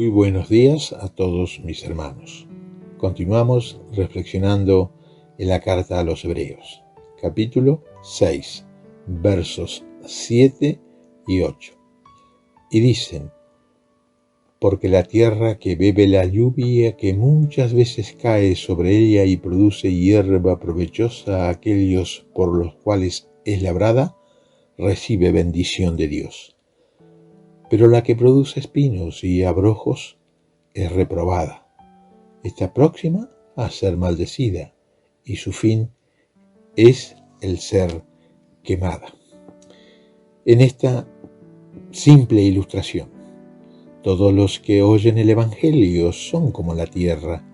Muy buenos días a todos mis hermanos. Continuamos reflexionando en la carta a los Hebreos, capítulo 6, versos 7 y 8. Y dicen: porque la tierra que bebe la lluvia que muchas veces cae sobre ella y produce hierba provechosa a aquellos por los cuales es labrada, recibe bendición de Dios. Pero la que produce espinos y abrojos es reprobada. Está próxima a ser maldecida, y su fin es el ser quemada. En esta simple ilustración, todos los que oyen el Evangelio son como la tierra.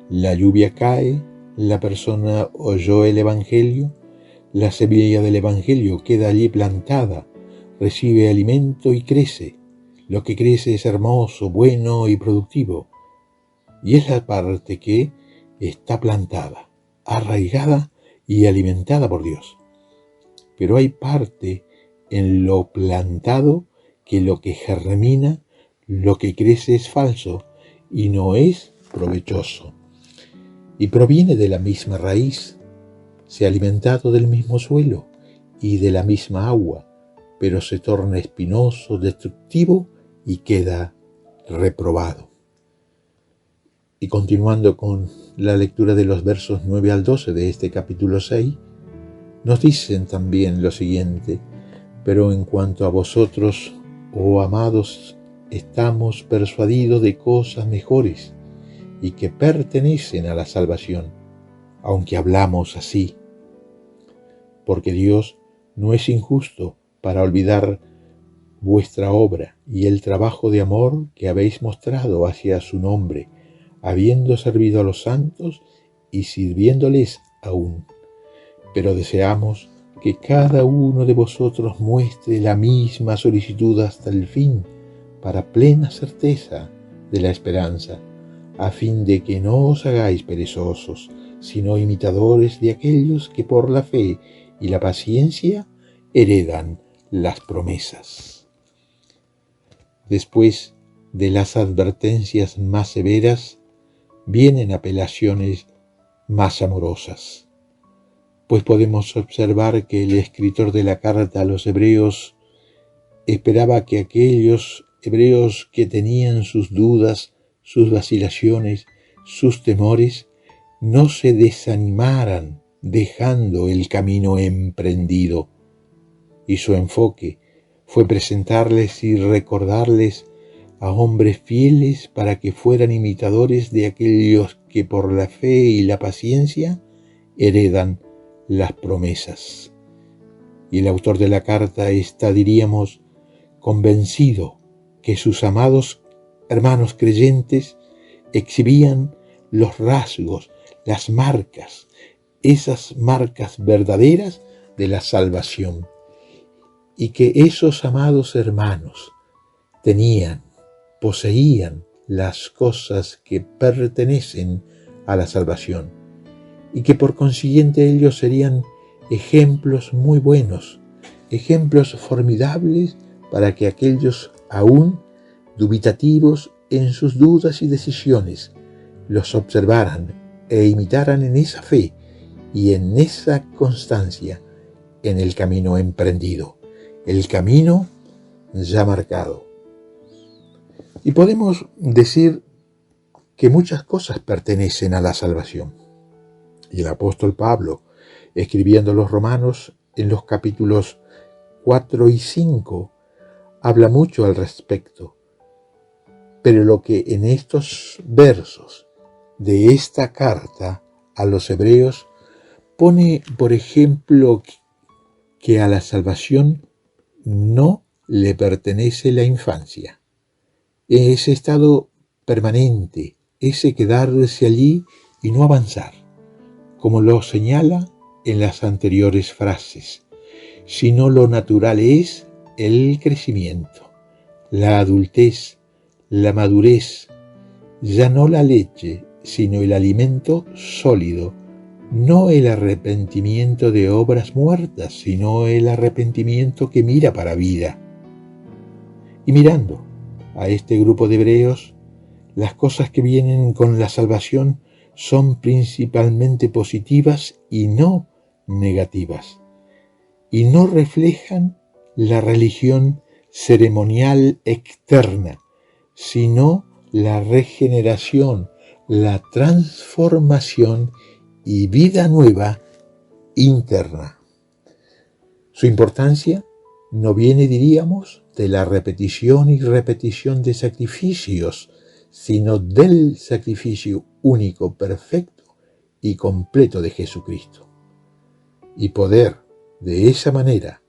La lluvia cae, la persona oyó el Evangelio, la semilla del Evangelio queda allí plantada, recibe alimento y crece. Lo que crece es hermoso, bueno y productivo. Y es la parte que está plantada, arraigada y alimentada por Dios. Pero hay parte en lo plantado que lo que germina, lo que crece es falso y no es provechoso. Y proviene de la misma raíz, se ha alimentado del mismo suelo y de la misma agua, pero se torna espinoso, destructivo y queda reprobado. Y continuando con la lectura de los versos 9 al 12 de este capítulo 6, nos dicen también lo siguiente: pero en cuanto a vosotros, oh amados, estamos persuadidos de cosas mejores y que pertenecen a la salvación, aunque hablamos así. Porque Dios no es injusto para olvidar vuestra obra y el trabajo de amor que habéis mostrado hacia su nombre, habiendo servido a los santos y sirviéndoles aún. Pero deseamos que cada uno de vosotros muestre la misma solicitud hasta el fin, para plena certeza de la esperanza, a fin de que no os hagáis perezosos, sino imitadores de aquellos que por la fe y la paciencia heredan las promesas. Después de las advertencias más severas, vienen apelaciones más amorosas, pues podemos observar que el escritor de la carta a los Hebreos esperaba que aquellos hebreos que tenían sus dudas, sus vacilaciones, sus temores, no se desanimaran dejando el camino emprendido, y su enfoque fue presentarles y recordarles a hombres fieles para que fueran imitadores de aquellos que por la fe y la paciencia heredan las promesas. Y el autor de la carta está, diríamos, convencido que sus amados hermanos creyentes exhibían los rasgos, las marcas, esas marcas verdaderas de la salvación, y que esos amados hermanos poseían las cosas que pertenecen a la salvación, y que por consiguiente ellos serían ejemplos muy buenos, ejemplos formidables para que aquellos aún dubitativos en sus dudas y decisiones los observaran e imitaran en esa fe y en esa constancia en el camino emprendido, el camino ya marcado. Y podemos decir que muchas cosas pertenecen a la salvación. Y el apóstol Pablo, escribiendo a los Romanos en los capítulos 4 y 5, habla mucho al respecto. Pero lo que en estos versos de esta carta a los Hebreos pone, por ejemplo, que a la salvación no le pertenece la infancia. Ese estado permanente, ese quedarse allí y no avanzar, como lo señala en las anteriores frases, sino lo natural es el crecimiento, la adultez, la madurez, ya no la leche, sino el alimento sólido, no el arrepentimiento de obras muertas, sino el arrepentimiento que mira para vida. Y mirando a este grupo de hebreos, las cosas que vienen con la salvación son principalmente positivas y no negativas, y no reflejan la religión ceremonial externa, sino la regeneración, la transformación y vida nueva interna. Su importancia no viene, diríamos, de la repetición y repetición de sacrificios, sino del sacrificio único, perfecto y completo de Jesucristo. Y poder, de esa manera,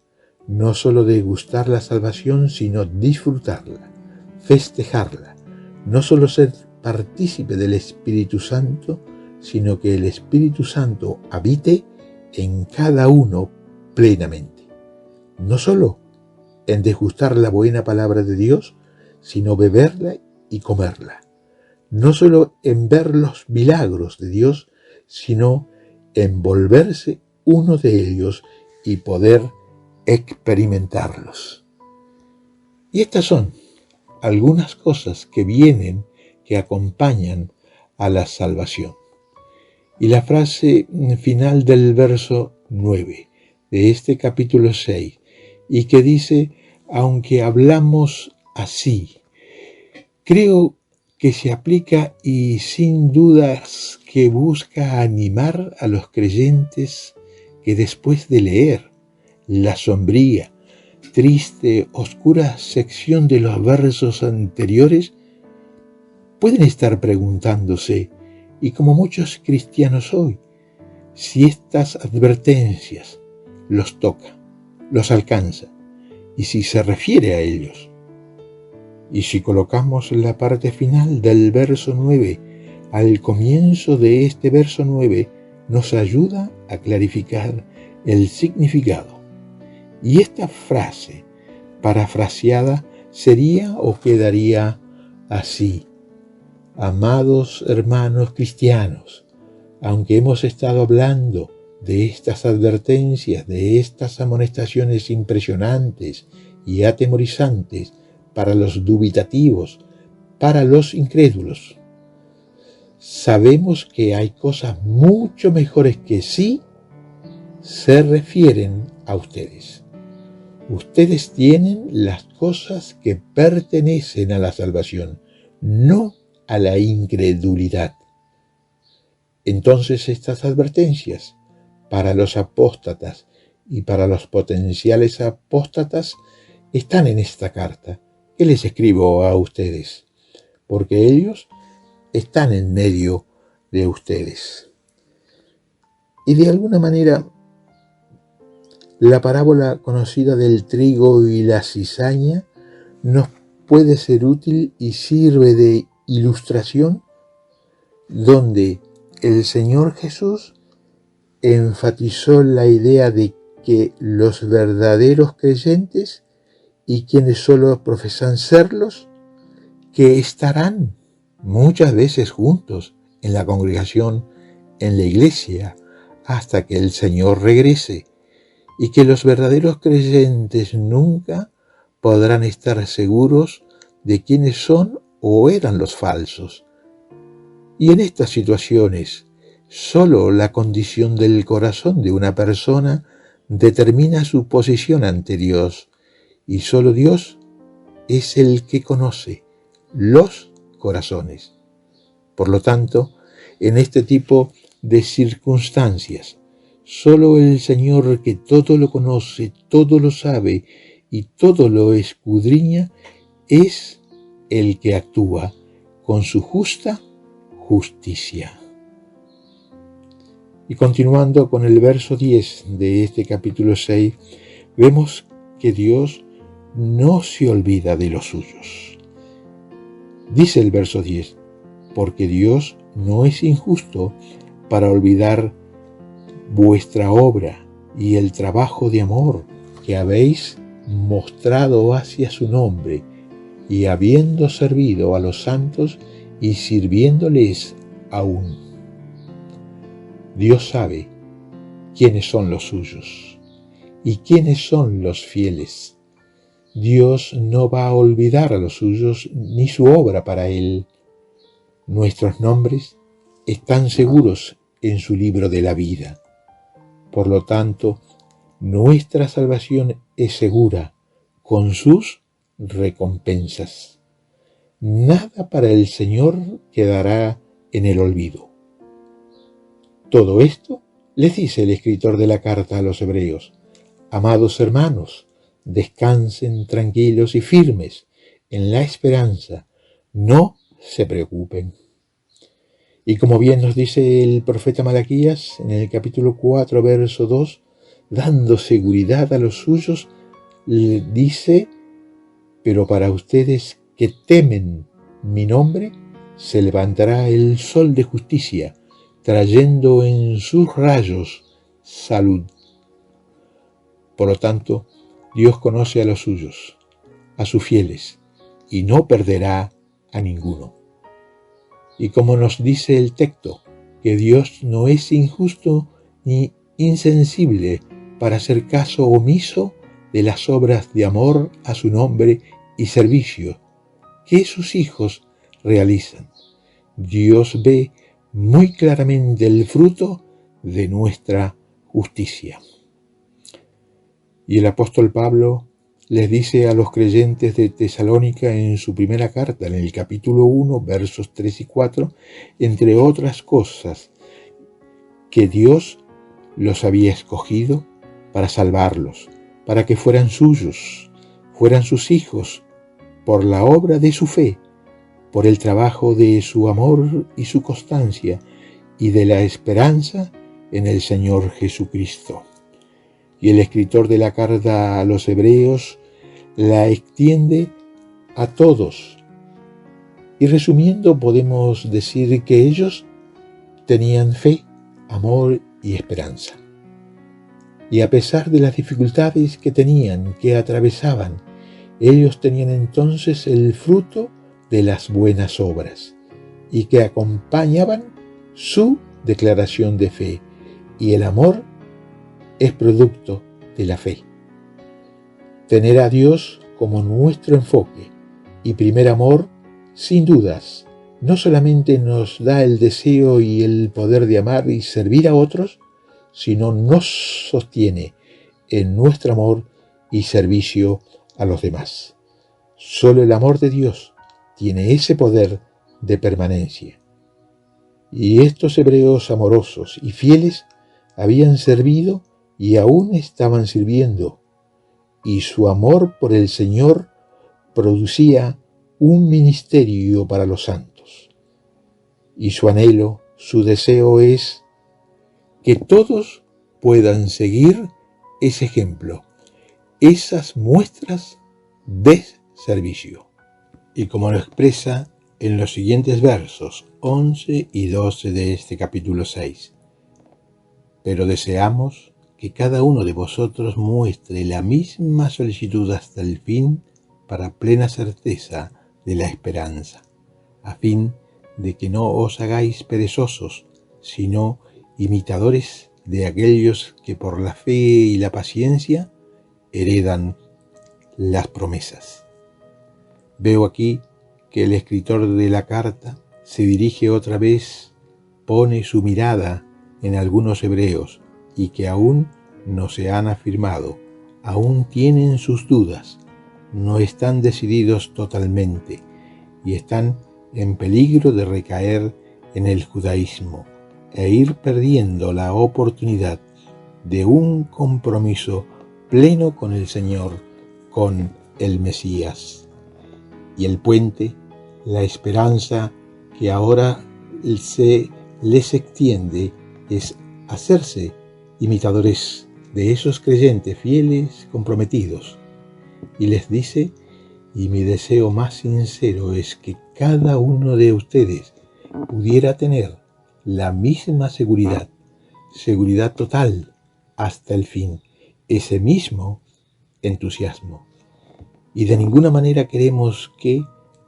no solo degustar la salvación, sino disfrutarla, festejarla, no solo ser partícipe del Espíritu Santo, sino que el Espíritu Santo habite en cada uno plenamente. No solo en degustar la buena palabra de Dios, sino beberla y comerla. No solo en ver los milagros de Dios, sino en volverse uno de ellos y poder experimentarlos. Y estas son algunas cosas que acompañan a la salvación. Y la frase final del verso 9 de este capítulo 6, y que dice: aunque hablamos así, creo que se aplica y sin dudas que busca animar a los creyentes que después de leer la sombría, triste, oscura sección de los versos anteriores, pueden estar preguntándose, y como muchos cristianos hoy, si estas advertencias los toca, los alcanza, y si se refiere a ellos. Y si colocamos la parte final del verso 9 al comienzo de este verso 9, nos ayuda a clarificar el significado. Y esta frase parafraseada sería o quedaría así: amados hermanos cristianos, aunque hemos estado hablando de estas advertencias, de estas amonestaciones impresionantes y atemorizantes para los dubitativos, para los incrédulos, sabemos que hay cosas mucho mejores que sí se refieren a ustedes. Ustedes tienen las cosas que pertenecen a la salvación, no a la incredulidad. Entonces estas advertencias para los apóstatas y para los potenciales apóstatas están en esta carta que les escribo a ustedes, porque ellos están en medio de ustedes. Y de alguna manera, la parábola conocida del trigo y la cizaña nos puede ser útil y sirve de ilustración, donde el Señor Jesús enfatizó la idea de que los verdaderos creyentes y quienes solo profesan serlos, que estarán muchas veces juntos en la congregación, en la iglesia, hasta que el Señor regrese, y que los verdaderos creyentes nunca podrán estar seguros de quiénes son o eran los falsos. Y en estas situaciones, solo la condición del corazón de una persona determina su posición ante Dios, y solo Dios es el que conoce los corazones. Por lo tanto, en este tipo de circunstancias, solo el Señor, que todo lo conoce, todo lo sabe y todo lo escudriña, es el que actúa con su justa justicia. Y continuando con el verso 10 de este capítulo 6, vemos que Dios no se olvida de los suyos. Dice el verso 10, porque Dios no es injusto para olvidar vuestra obra y el trabajo de amor que habéis mostrado hacia su nombre, y habiendo servido a los santos y sirviéndoles aún. Dios sabe quiénes son los suyos y quiénes son los fieles. Dios no va a olvidar a los suyos ni su obra para Él. Nuestros nombres están seguros en su libro de la vida. Por lo tanto, nuestra salvación es segura con sus recompensas. Nada para el Señor quedará en el olvido. Todo esto les dice el escritor de la carta a los hebreos. Amados hermanos, descansen tranquilos y firmes en la esperanza. No se preocupen. Y como bien nos dice el profeta Malaquías en el capítulo 4, verso 2, dando seguridad a los suyos, le dice: pero para ustedes que temen mi nombre, se levantará el sol de justicia, trayendo en sus rayos salud. Por lo tanto, Dios conoce a los suyos, a sus fieles, y no perderá a ninguno. Y como nos dice el texto, que Dios no es injusto ni insensible para hacer caso omiso de las obras de amor a su nombre y servicio que sus hijos realizan. Dios ve muy claramente el fruto de nuestra justicia. Y el apóstol Pablo les dice a los creyentes de Tesalónica en su primera carta, en el capítulo 1, versos 3 y 4, entre otras cosas, que Dios los había escogido para salvarlos, para que fueran suyos, fueran sus hijos, por la obra de su fe, por el trabajo de su amor y su constancia, y de la esperanza en el Señor Jesucristo. Y el escritor de la carta a los hebreos la extiende a todos. Y resumiendo, podemos decir que ellos tenían fe, amor y esperanza. Y a pesar de las dificultades que tenían, que atravesaban, ellos tenían entonces el fruto de las buenas obras y que acompañaban su declaración de fe. Y el amor es producto de la fe. Tener a Dios como nuestro enfoque y primer amor, sin dudas, no solamente nos da el deseo y el poder de amar y servir a otros, sino nos sostiene en nuestro amor y servicio a los demás. Solo el amor de Dios tiene ese poder de permanencia. Y estos hebreos amorosos y fieles habían servido y aún estaban sirviendo, y su amor por el Señor producía un ministerio para los santos. Y su anhelo, su deseo es que todos puedan seguir ese ejemplo, esas muestras de servicio. Y como lo expresa en los siguientes versos 11 y 12 de este capítulo 6. Pero deseamos que cada uno de vosotros muestre la misma solicitud hasta el fin para plena certeza de la esperanza, a fin de que no os hagáis perezosos, sino imitadores de aquellos que por la fe y la paciencia heredan las promesas. Veo aquí que el escritor de la carta se dirige otra vez, pone su mirada en algunos hebreos y que aún no se han afirmado, aún tienen sus dudas, no están decididos totalmente y están en peligro de recaer en el judaísmo e ir perdiendo la oportunidad de un compromiso pleno con el Señor, con el Mesías. Y el puente, la esperanza que ahora se les extiende es hacerse imitadores de esos creyentes fieles, comprometidos. Y les dice: y mi deseo más sincero es que cada uno de ustedes pudiera tener la misma seguridad total hasta el fin, ese mismo entusiasmo. Y de ninguna manera queremos que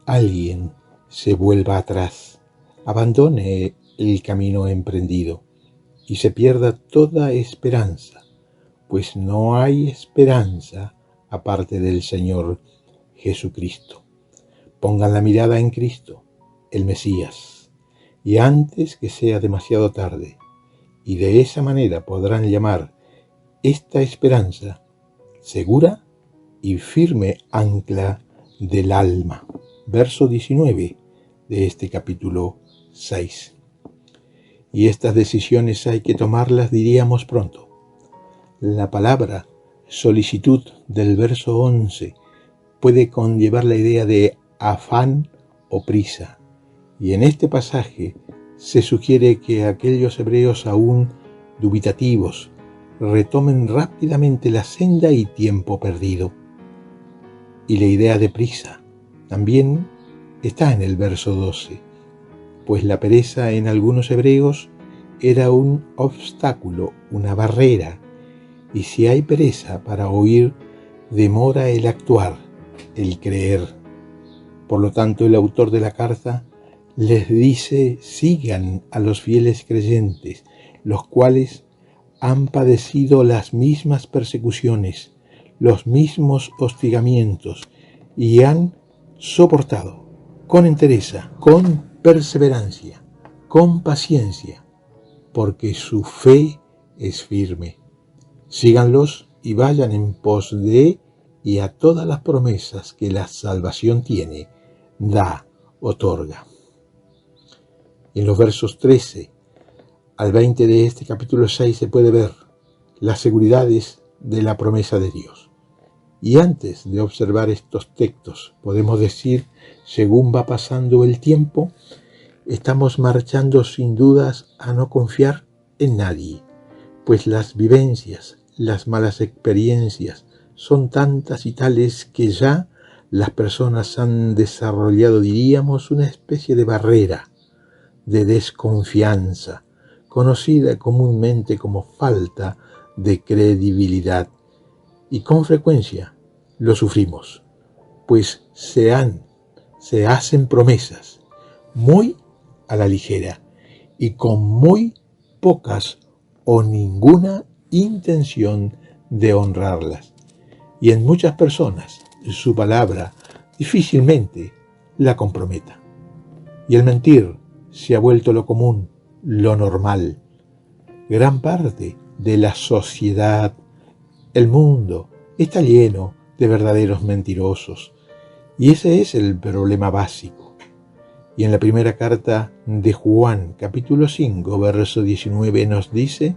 alguien se vuelva atrás, abandone el camino emprendido y se pierda toda esperanza, pues no hay esperanza aparte del Señor Jesucristo. Pongan la mirada en Cristo, el Mesías, y antes que sea demasiado tarde, y de esa manera podrán llamar esta esperanza segura y firme ancla del alma. Verso 19 de este capítulo 6. Y estas decisiones hay que tomarlas, diríamos, pronto. La palabra solicitud del verso 11 puede conllevar la idea de afán o prisa, y en este pasaje se sugiere que aquellos hebreos aún dubitativos retomen rápidamente la senda y tiempo perdido. Y la idea de prisa también está en el verso 12, pues la pereza en algunos hebreos era un obstáculo, una barrera, y si hay pereza para oír, demora el actuar, el creer. Por lo tanto, el autor de la carta les dice: sigan a los fieles creyentes, los cuales han padecido las mismas persecuciones, los mismos hostigamientos, y han soportado con entereza, con perseverancia, con paciencia, porque su fe es firme. Síganlos y vayan en pos de y a todas las promesas que la salvación tiene, da, otorga. En los versos 13 al 20 de este capítulo 6 se puede ver las seguridades de la promesa de Dios. Y antes de observar estos textos, podemos decir, según va pasando el tiempo, estamos marchando sin dudas a no confiar en nadie, pues las vivencias, las malas experiencias son tantas y tales que ya las personas han desarrollado, diríamos, una especie de barrera de desconfianza, conocida comúnmente como falta de credibilidad. Y con frecuencia lo sufrimos, pues se hacen promesas muy a la ligera y con muy pocas o ninguna intención de honrarlas. Y en muchas personas su palabra difícilmente la comprometa. Y el mentir se ha vuelto lo común, lo normal. Gran parte de la sociedad, el mundo, está lleno de verdaderos mentirosos. Y ese es el problema básico. Y en la primera carta de Juan, capítulo 5, verso 19, nos dice: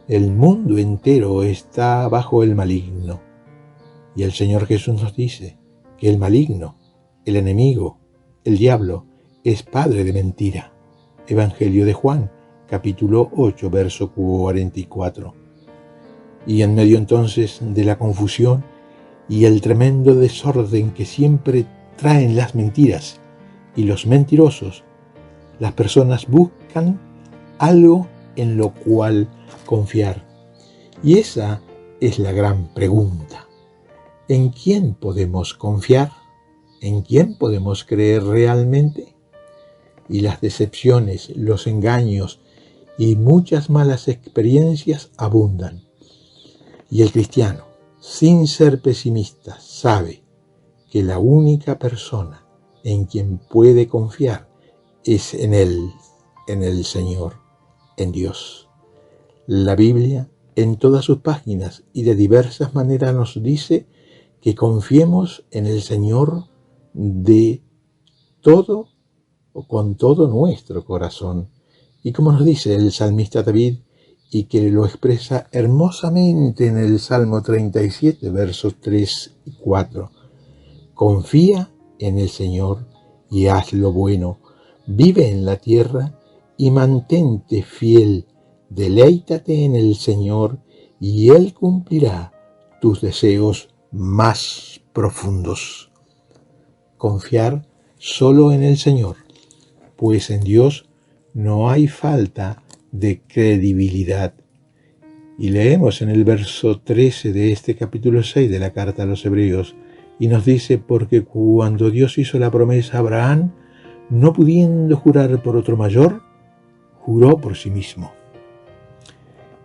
el mundo entero está bajo el maligno. Y el Señor Jesús nos dice que el maligno, el enemigo, el diablo, es padre de mentira. Evangelio de Juan, capítulo 8, verso 44. Y en medio entonces de la confusión y el tremendo desorden que siempre traen las mentiras y los mentirosos, las personas buscan algo en lo cual confiar. Y esa es la gran pregunta. ¿En quién podemos confiar? ¿En quién podemos creer realmente? Y las decepciones, los engaños y muchas malas experiencias abundan. Y el cristiano, sin ser pesimista, sabe que la única persona en quien puede confiar es en Él, en el Señor, en Dios. La Biblia, en todas sus páginas y de diversas maneras, nos dice que confiemos en el Señor de todo o con todo nuestro corazón. Y como nos dice el salmista David, y que lo expresa hermosamente en el Salmo 37, versos 3 y 4. Confía en el Señor y haz lo bueno. Vive en la tierra y mantente fiel. Deleítate en el Señor y Él cumplirá tus deseos más profundos. Confiar solo en el Señor, pues en Dios no hay falta de credibilidad. Y leemos en el verso 13 de este capítulo 6 de la carta a los Hebreos, y nos dice: porque cuando Dios hizo la promesa a Abraham, no pudiendo jurar por otro mayor, juró por sí mismo.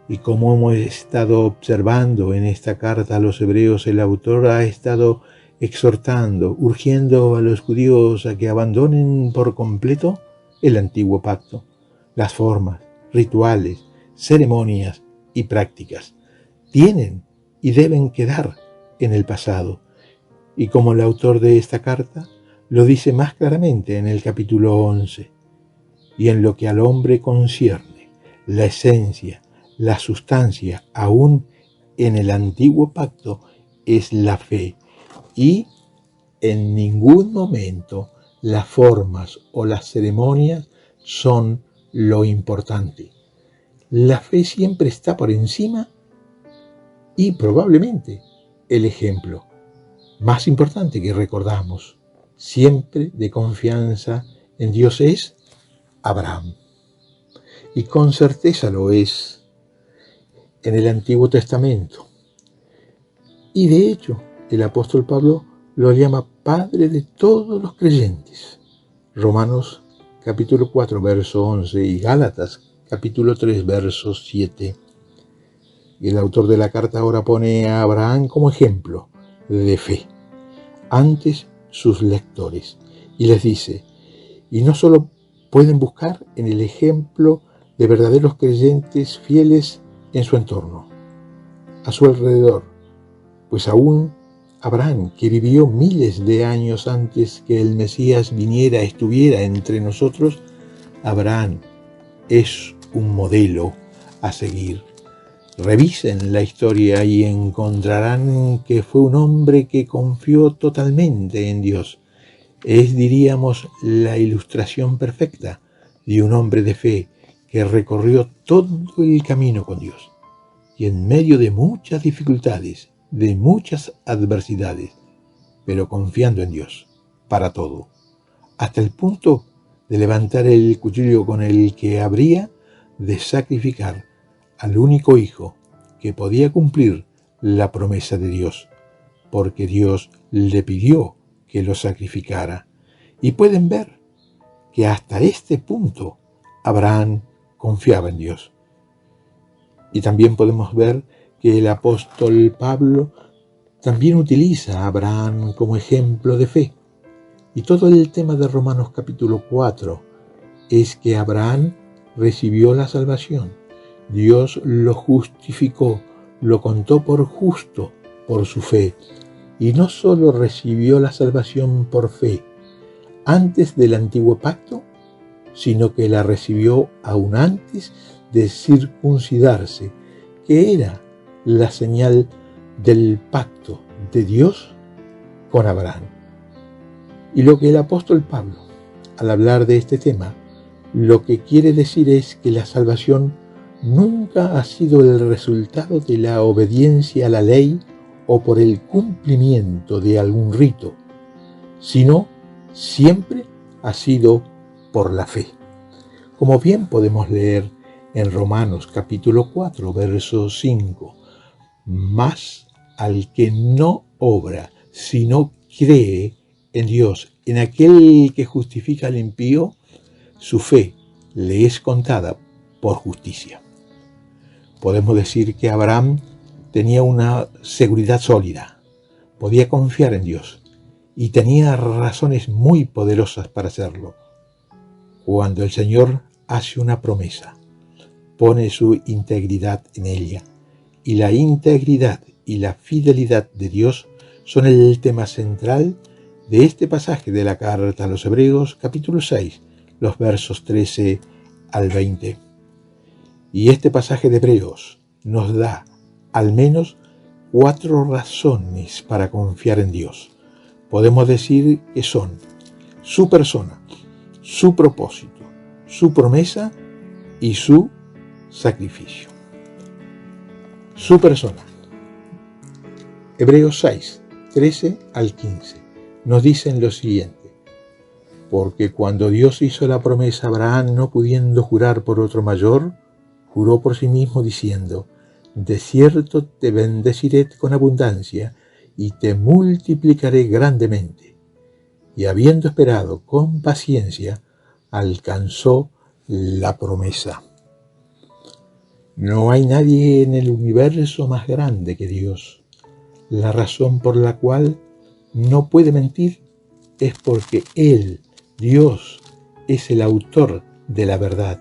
Y como hemos estado observando en esta carta a los Hebreos, el autor ha estado exhortando, urgiendo a los judíos a que abandonen por completo el antiguo pacto, las formas, rituales, ceremonias y prácticas tienen y deben quedar en el pasado. Y como el autor de esta carta lo dice más claramente en el capítulo 11, y en lo que al hombre concierne, la esencia, la sustancia, aún en el antiguo pacto, es la fe, y en ningún momento las formas o las ceremonias son lo importante. La fe siempre está por encima y probablemente el ejemplo más importante que recordamos siempre de confianza en Dios es Abraham. Y con certeza lo es en el Antiguo Testamento. Y de hecho, el apóstol Pablo lo llama Padre de todos los creyentes. Romanos capítulo 4, verso 11 y Gálatas capítulo 3, verso 7. Y el autor de la carta ahora pone a Abraham como ejemplo de fe antes sus lectores y les dice, y no solo pueden buscar en el ejemplo de verdaderos creyentes fieles en su entorno, a su alrededor, pues aún Abraham, que vivió miles de años antes que el Mesías viniera, estuviera entre nosotros, Abraham es un modelo a seguir. Revisen la historia y encontrarán que fue un hombre que confió totalmente en Dios. Es, diríamos, la ilustración perfecta de un hombre de fe que recorrió todo el camino con Dios. Y en medio de muchas dificultades, de muchas adversidades, pero confiando en Dios para todo, hasta el punto de levantar el cuchillo con el que habría de sacrificar al único hijo que podía cumplir la promesa de Dios, porque Dios le pidió que lo sacrificara. Y pueden ver que hasta este punto Abraham confiaba en Dios. Y también podemos ver que el apóstol Pablo también utiliza a Abraham como ejemplo de fe. Y todo el tema de Romanos capítulo 4 es que Abraham recibió la salvación. Dios lo justificó, lo contó por justo por su fe. Y no solo recibió la salvación por fe antes del antiguo pacto, sino que la recibió aún antes de circuncidarse, que era la señal del pacto de Dios con Abraham. Y lo que el apóstol Pablo, al hablar de este tema, lo que quiere decir es que la salvación nunca ha sido el resultado de la obediencia a la ley o por el cumplimiento de algún rito, sino siempre ha sido por la fe. Como bien podemos leer en Romanos capítulo 4, verso 5, mas al que no obra, sino cree en Dios, en aquel que justifica al impío, su fe le es contada por justicia. Podemos decir que Abraham tenía una seguridad sólida, podía confiar en Dios y tenía razones muy poderosas para hacerlo. Cuando el Señor hace una promesa, pone su integridad en ella, y la integridad y la fidelidad de Dios son el tema central de este pasaje de la carta a los Hebreos, capítulo 6, los versos 13 al 20. Y este pasaje de Hebreos nos da al menos 4 razones para confiar en Dios. Podemos decir que son su persona, su propósito, su promesa y su sacrificio. Su persona. Hebreos 6, 13 al 15 nos dicen lo siguiente: porque cuando Dios hizo la promesa a Abraham, no pudiendo jurar por otro mayor, juró por sí mismo diciendo: de cierto te bendeciré con abundancia y te multiplicaré grandemente. Y habiendo esperado con paciencia, alcanzó la promesa. No hay nadie en el universo más grande que Dios. La razón por la cual no puede mentir es porque Él, Dios, es el autor de la verdad.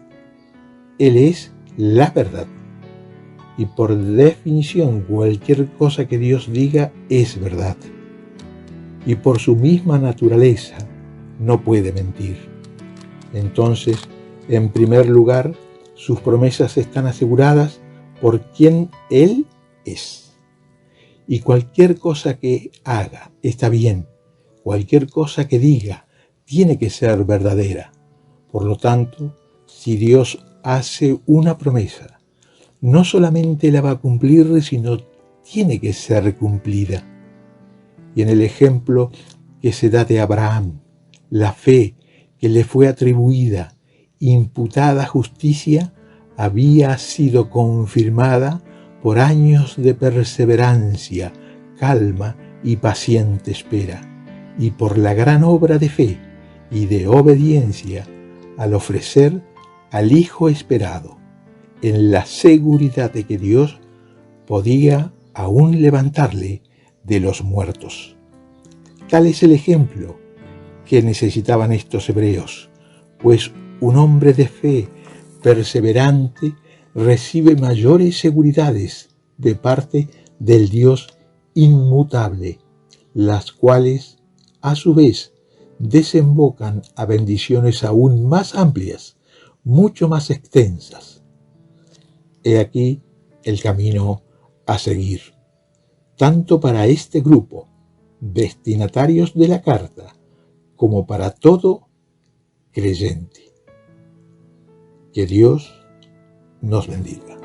Él es la verdad. Y por definición, cualquier cosa que Dios diga es verdad. Y por su misma naturaleza, no puede mentir. Entonces, en primer lugar, sus promesas están aseguradas por quien Él es. Y cualquier cosa que haga está bien. Cualquier cosa que diga tiene que ser verdadera. Por lo tanto, si Dios hace una promesa, no solamente la va a cumplir, sino tiene que ser cumplida. Y en el ejemplo que se da de Abraham, la fe que le fue atribuida, imputada justicia, había sido confirmada por años de perseverancia, calma y paciente espera, y por la gran obra de fe y de obediencia al ofrecer al Hijo esperado, en la seguridad de que Dios podía aún levantarle de los muertos. Tal es el ejemplo que necesitaban estos hebreos, pues un hombre de fe perseverante recibe mayores seguridades de parte del Dios inmutable, las cuales a su vez desembocan a bendiciones aún más amplias, mucho más extensas. He aquí el camino a seguir, tanto para este grupo, destinatarios de la carta, como para todo creyente. Que Dios nos bendiga.